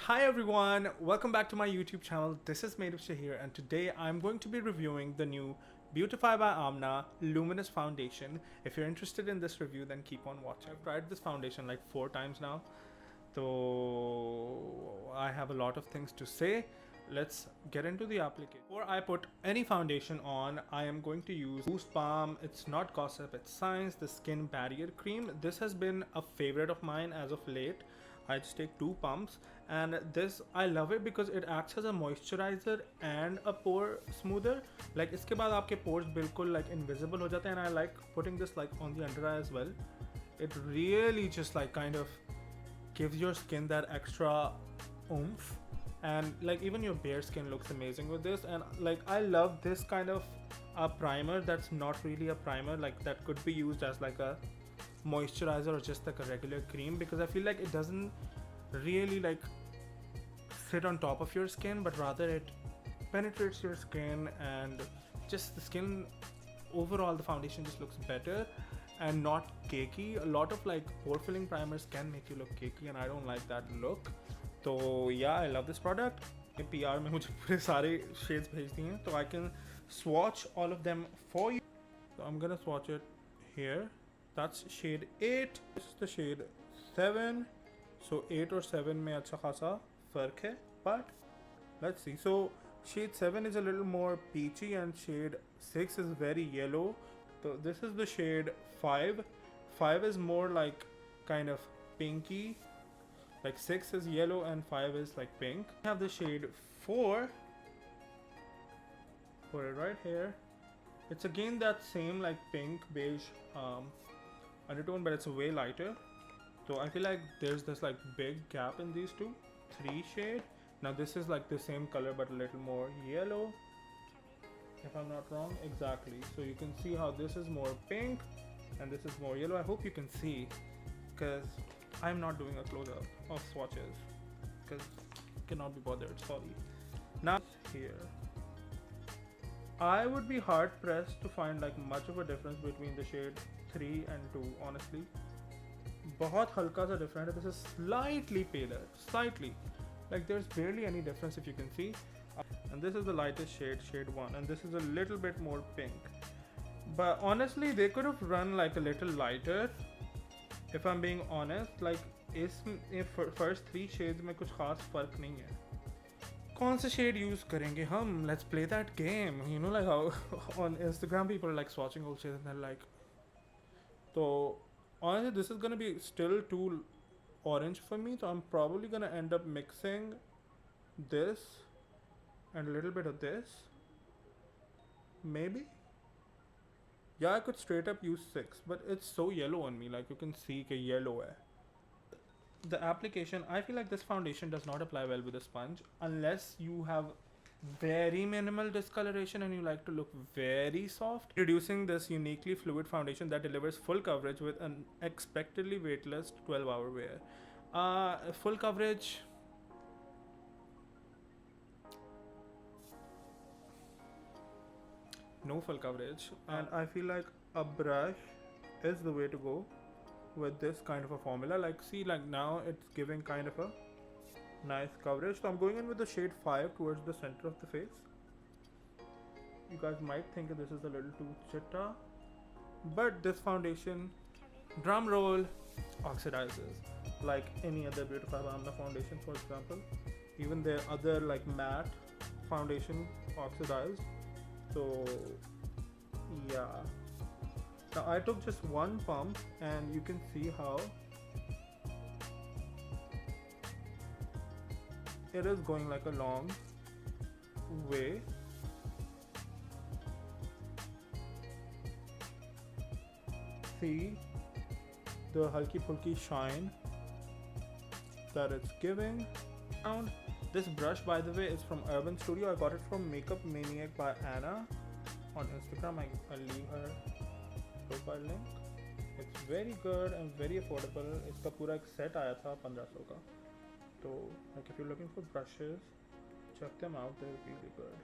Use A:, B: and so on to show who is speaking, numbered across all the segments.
A: Hi everyone, welcome back to my YouTube channel. This is Madeupshaheer and today I'm going to be reviewing the new Beautify by AMNA Luminous Foundation. If you're interested in this review, then keep on watching. I've tried this foundation like 4 times now, so I have a lot of things to say. Let's get into the application. Before I put any foundation on, I am going to use Boost Balm. It's not gossip, it's science, the skin barrier cream. This has been a favorite of mine as of late. I just take 2 pumps, and this I love it because it acts as a moisturizer and a pore smoother. Like इसके बाद आपके pores बिल्कुल like invisible हो जाते हैं, and I like putting this like on the under eye as well. It really just like kind of gives your skin that extra oomph, and like even your bare skin looks amazing with this. And like I love this kind of a primer that's not really a primer, like that could be used as like a moisturizer or just like a regular cream, because I feel like it doesn't really like sit on top of your skin, but rather it penetrates your skin, and just the skin overall, the foundation just looks better and not cakey. A lot of like pore filling primers can make you look cakey, and I don't like that look. So yeah, I love this product. PR में मुझे पूरे सारे shades भेज दिए हैं, so I can swatch all of them for you. So I'm gonna swatch it here. That's shade 8. This is the shade 7. So 8 or 7 में अच्छा खासा फर्क है, but let's see. So shade 7 is a little more peachy and shade 6 is very yellow. So this is the shade 5. 5 is more like kind of pinky. Like 6 is yellow and 5 is like pink. We have the shade 4. Put it right here. It's again that same like pink beige undertone, but it's way lighter. So I feel like there's this like big gap in these two. 3 shade. Now this is like the same color but a little more yellow, if I'm not wrong. Exactly. So you can see how this is more pink and this is more yellow. I hope you can see, because I'm not doing a close-up of swatches because I cannot be bothered, sorry. Now here, I would be hard pressed to find like much of a difference between the shade 3 and 2, honestly. बहुत हल्का सा different है. This is slightly paler, slightly. Like there's barely any difference if you can see. And this is the lightest shade, shade 1, and this is a little bit more pink. But honestly, they could have run like a little lighter, if I'm being honest. Like इस first 3 shades में कुछ खास फर्क नहीं है. कौन सा shade use करेंगे हम? Let's play that game. You know, like how on Instagram people are like swatching all shades and they're like. So honestly, this is gonna be still too orange for me, so I'm probably gonna end up mixing this and a little bit of this. Maybe. Yeah, I could straight up use 6, but it's so yellow on me. Like you can see कि yellow है. The application, I feel like this foundation does not apply well with a sponge unless you have very minimal discoloration and you like to look very soft. Introducing this uniquely fluid foundation that delivers full coverage with an expectedly weightless 12-hour wear. Full coverage, no full coverage, and I feel like a brush is the way to go with this kind of a formula. Like see, like now it's giving kind of a nice coverage. So I'm going in with the shade 5 towards the center of the face. You guys might think that this is a little too chitta, but this foundation, drum roll, oxidizes like any other Beautify by AMNA foundation, for example. Even their other like matte foundation oxidized. So yeah. Now I took just 1 pump and you can see how it is going like a long way. See the halki pulki shine that it's giving. This brush, by the way, is from Urban Studio. I got it from Makeup Maniac by Anna on Instagram. I'll leave her profile link. It's very good and very affordable. इसका पूरा एक set आया था 1500 का. So like if you're looking for brushes, check them out. They're really good.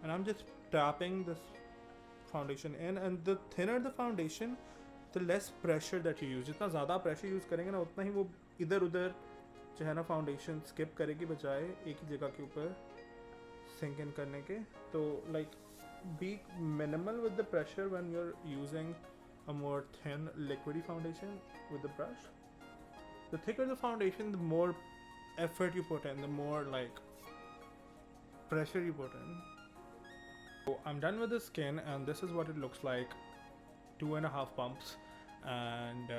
A: And I'm just tapping this foundation in, and the thinner the foundation, the less pressure that you use. जितना ज़्यादा pressure use करेंगे ना, उतना ही वो इधर उधर जो है ना फाउंडेशन स्किप करेगी बजाय एक ही जगह के ऊपर सिंक इन करने के. तो like be minimal with the pressure when you're using a more thin liquidy foundation with the brush. The thicker the foundation, the more effort you put in, the more like pressure you put in. So I'm done with the skin and this is what it looks like. 2.5 pumps and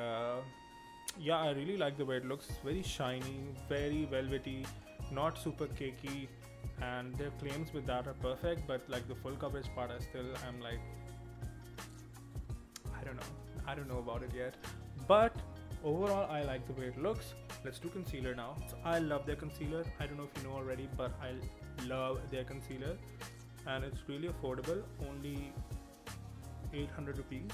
A: yeah, I really like the way it looks. It's very shiny, very velvety, not super cakey, and their claims with that are perfect, but like the full coverage part I'm like, I don't know about it yet, but overall I like the way it looks. Let's do concealer now. So I love their concealer. I don't know if you know already, but I love their concealer and it's really affordable, only 800 rupees.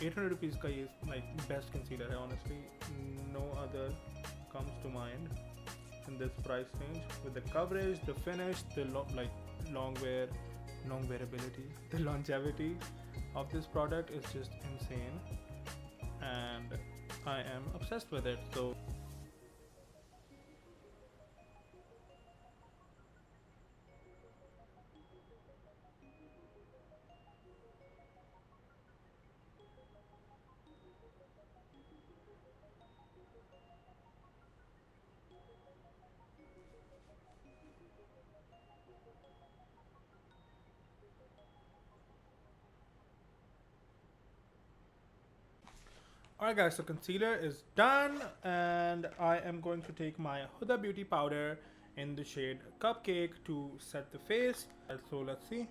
A: 800 rupees ka ye like best concealer hai, honestly. No other comes to mind in this price range with the coverage, the finish, the long wearability, the longevity of this product is just insane and I am obsessed with it. So alright guys, so concealer is done and I am going to take my Huda Beauty powder in the shade Cupcake to set the face. So let's see.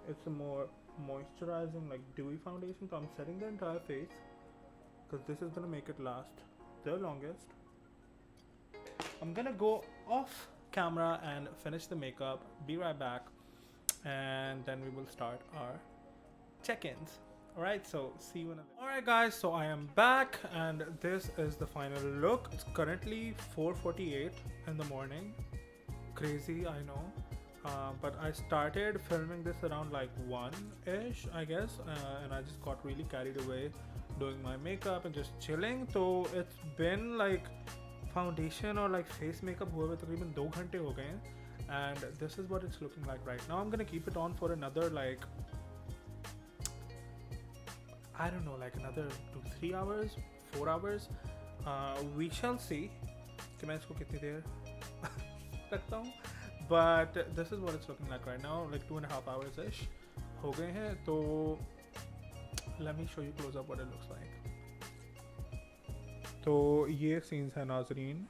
A: It's a more moisturizing, like dewy foundation, so I'm setting the entire face because this is gonna make it last the longest. I'm gonna go off camera and finish the makeup, be right back, and then we will start our check-ins. Alright, so see you in a little. Alright guys, so I am back and this is the final look. It's currently 4:48 in the morning. Crazy, I know. But I started filming this around like 1-ish, I guess, and I just got really carried away doing my makeup and just chilling. So it's been like foundation or like face makeup हुए हुए तकरीबन 2 घंटे हो गए हैं, and this is what it's looking like right now. I'm gonna keep it on for another like, I don't know, like another 2-3 hours, 4 hours. We shall see कि मैं इसको कितनी देर रखता हूँ. But this is what it's looking like right now, like 2.5 hours ish हो गए हैं. तो let me show you close up what it looks like. तो ये scenes है नाजरीन.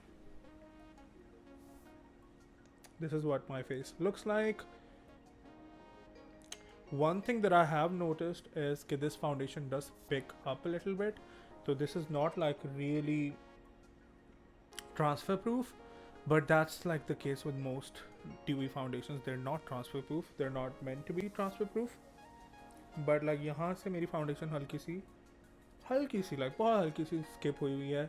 A: This is what my face looks like. One thing that I have noticed is that this foundation does pick up a little bit. So this is not like really transfer proof, but that's like the case with most dewy foundations. They're not transfer proof. They're not meant to be transfer proof. But like यहाँ से मेरी foundation हल्की सी like बहुत हल्की सी skip हुई हुई है.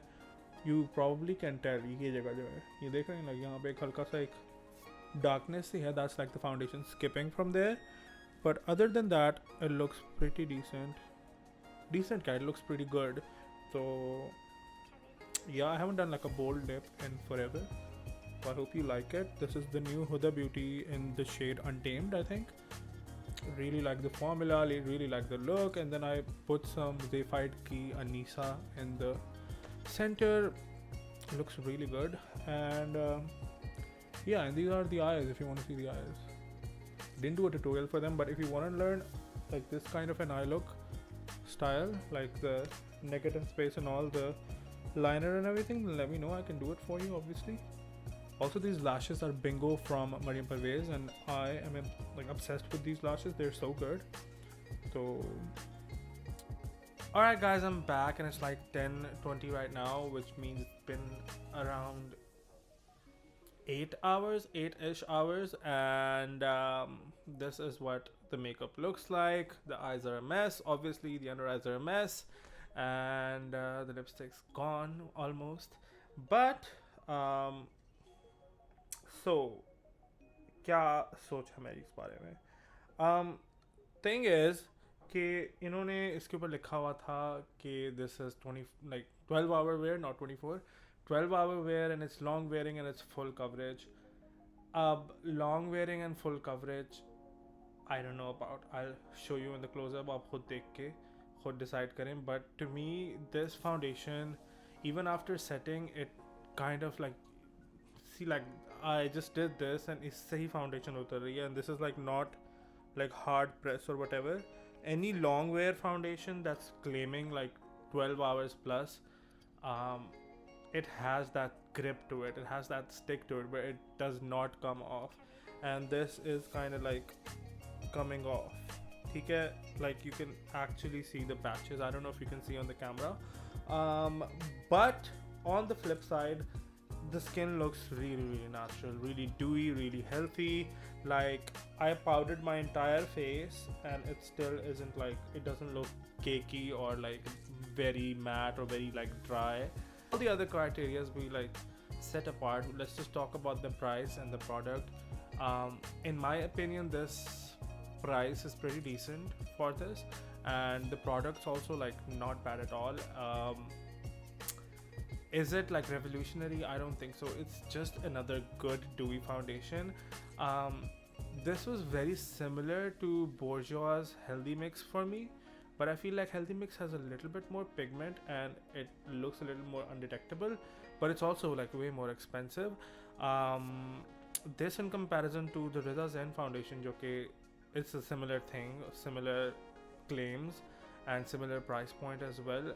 A: You probably can tell ये जगह जो है, ये देख रहे हैं, like यहाँ पे एक हल्का सा एक darkness सी है. That's like the foundation skipping from there. But other than that, it looks pretty decent. Decent, it looks pretty good. So yeah, I haven't done like a bold lip in forever. So I hope you like it. This is the new Huda Beauty in the shade Untamed, I think. Really like the formula, really like the look. And then I put some Zephyte Key Anisa in the center. It looks really good. And yeah, and these are the eyes if you want to see the eyes. Didn't do a tutorial for them, but if you want to learn like this kind of an eye look style, like the negative space and all, the liner and everything, then let me know. I can do it for you, obviously. Also, these lashes are Bingo from Mariam Parvez, and I am like obsessed with these lashes. They're so good. So alright guys, I'm back and it's like 10:20 right now, which means it's been around 8-ish hours, and this is what the makeup looks like. The eyes are a mess, obviously the under eyes are a mess, and the lipstick's gone almost. But so क्या सोच है मेरी इस बारे में? Thing is, कि इन्होंने इसके ऊपर लिखा हुआ था कि this is 12 hour wear, not 24, 12 hour wear, and it's long wearing and it's full coverage. अब long wearing and full coverage, I don't know about. I'll show you in the close-up. आप खुद देख के खुद decide करें. But to me, this foundation, even after setting, it kind of like, see, like I just did this and इससे ही foundation उतर रही है, and this is like not like hard press or whatever. Any long wear foundation that's claiming like 12 hours plus, it has that grip to it, it has that stick to it where it does not come off, and this is kind of like coming off. Okay, like you can actually see the patches. I don't know if you can see on the camera, but on the flip side, the skin looks really natural, really dewy, really healthy. Like I powdered my entire face and it still isn't like, it doesn't look cakey or like very matte or very like dry. All the other criteria we like set apart. Let's just talk about the price and the product. In my opinion, this price is pretty decent for this, and the product's also like not bad at all. Is it like revolutionary? I don't think so. It's just another good dewy foundation. This was very similar to Bourjois Healthy Mix for me, but I feel like Healthy Mix has a little bit more pigment and it looks a little more undetectable, but it's also like way more expensive. This in comparison to the Rida Zen foundation, okay, it's a similar thing, similar claims and similar price point as well.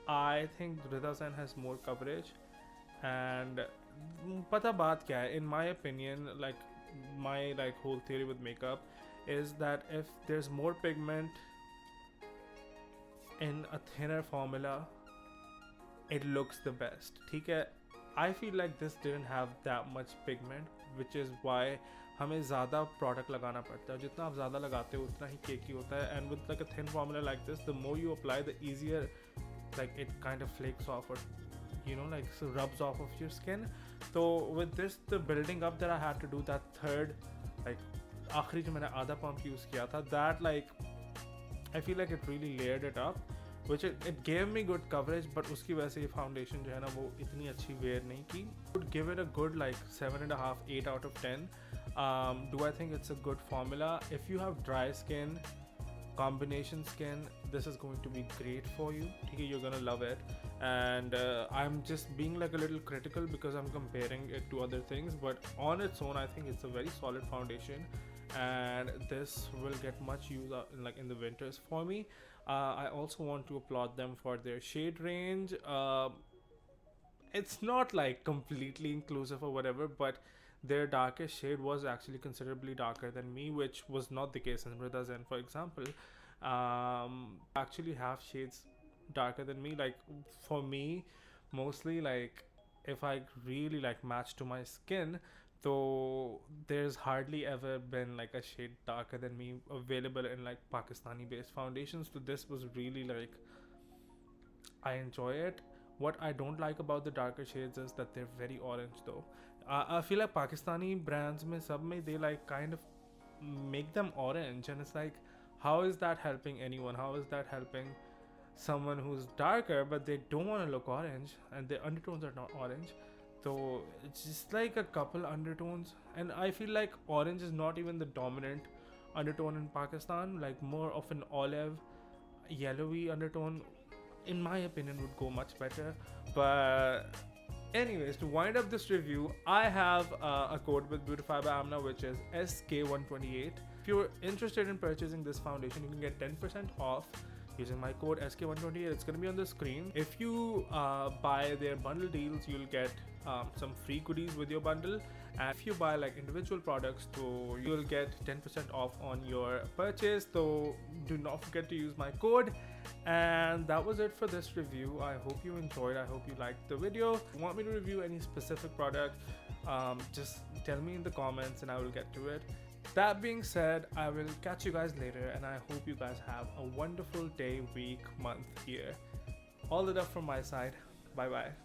A: I think Rida Zen has more coverage, and pata baat kya hai, in my opinion, like my like whole theory with makeup is that if there's more pigment in a thinner formula, it looks the best. ठीक है, I feel like this didn't have that much pigment, which is why हमें ज़्यादा product लगाना पड़ता है. जितना आप ज़्यादा लगाते हो उतना ही केकी होता है. And with like a thin formula like this, the more you apply, the easier like it kind of flakes off, or you know, like so rubs off of your skin. So with this, the building up that I had to do, that third like आखिरी जो मैंने आधा pump use किया था, that like I feel like it really layered it up, which it gave me good coverage, but उसकी वजह से ये foundation जो है ना वो इतनी अच्छी wear नहीं की. Would give it a good like 7.5, 8 out of 10. Do I think it's a good formula? If you have dry skin, combination skin, this is going to be great for you. You're gonna love it. And I'm just being like a little critical because I'm comparing it to other things, but on its own I think it's a very solid foundation, and this will get much use like in the winters for me. I also want to applaud them for their shade range. It's not like completely inclusive or whatever, but their darkest shade was actually considerably darker than me, which was not the case in Rida Zen, for example. Actually have shades darker than me. Like for me, mostly like if I really like match to my skin, so there's hardly ever been like a shade darker than me available in like Pakistani based foundations. So this was really like, I enjoy it. What I don't like about the darker shades is that they're very orange though. I feel like Pakistani brands mein sab mein they like kind of make them orange, and it's like, how is that helping anyone? How is that helping someone who's darker but they don't want to look orange and their undertones are not orange? So it's just like a couple undertones, and I feel like orange is not even the dominant undertone in Pakistan. Like more of an olive yellowy undertone in my opinion would go much better. But anyways, to wind up this review, I have a code with Beautify by AMNA, which is SK128. If you're interested in purchasing this foundation, you can get 10% off using my code SK128. It's going to be on the screen. If you buy their bundle deals, you'll get some free goodies with your bundle, and if you buy like individual products, so you'll get 10% off on your purchase. So do not forget to use my code. And that was it for this review. I hope you enjoyed. I hope you liked the video. If you want me to review any specific product, just tell me in the comments and I will get to it. That being said, I will catch you guys later, and I hope you guys have a wonderful day, week, month, year. All the love from my side. Bye bye.